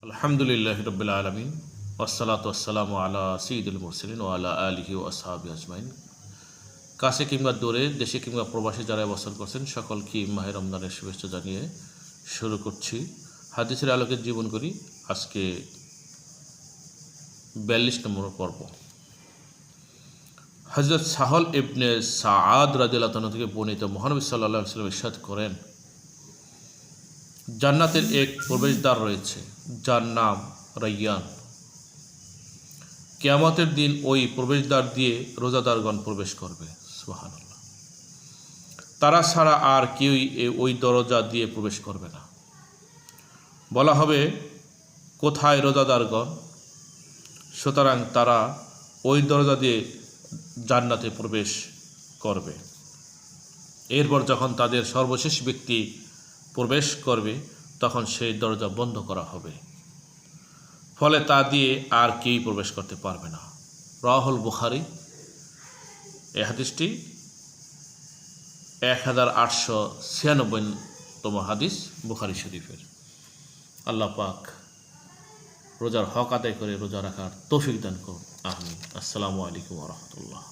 আলহামদুলিল্লাহি রাব্বিল আলামিন ওয়াসসালাতু ওয়াসসালামু আলা সাইয়্যিদিল মুরসালিন ওয়া আলা আলিহি ওয়া আসহাবিহি আজমাইন। কাছে কিংবা দূরে, দেশে কিংবা প্রবাসী যারা অবস্থান করছেন সকলকে মাহে রমজানের শুভেচ্ছা জানিয়ে শুরু করছি হাদিসের আলোকে জীবন করি। আজকে 42 নম্বর পর্ব। হযরত সাহল ইবনে সাআদ রাদিয়াল্লাহু তাআলা থেকে বর্ণিত, মহানবী সাল্লাল্লাহু আলাইহি ওয়াসাল্লাম ইরশাদ করেন, জান্নাতের এক প্রবেশদ্বার রয়েছে যার নাম রায়্যান। কিয়ামতের দিন ওই প্রবেশদ্বার দিয়ে রোজাদারগণ প্রবেশ করবে। সুবহানাল্লাহ। তারা ছাড়া আর কেউই ওই দরজা দিয়ে প্রবেশ করবে না। বলা হবে, কোথায় রোজাদারগণ? সুতরাং তারা ওই দরজা দিয়ে জান্নাতে প্রবেশ করবে। এরপর যখন তাদের সর্বশেষ ব্যক্তি প্রবেশ করবে তখন সেই দরজা বন্ধ করা হবে, ফলে তা দিয়ে আর কেউই প্রবেশ করতে পারবে না। রাওয়াহুল বুখারী। এই হাদিসটি 1896তম হাদিস বুখারী শরীফের। আল্লাহ পাক রোজার হক আদায় করে রোজা রাখার তৌফিক দান করুন। আমিন। আসসালামু আলাইকুম ওয়া রাহমাতুল্লাহ।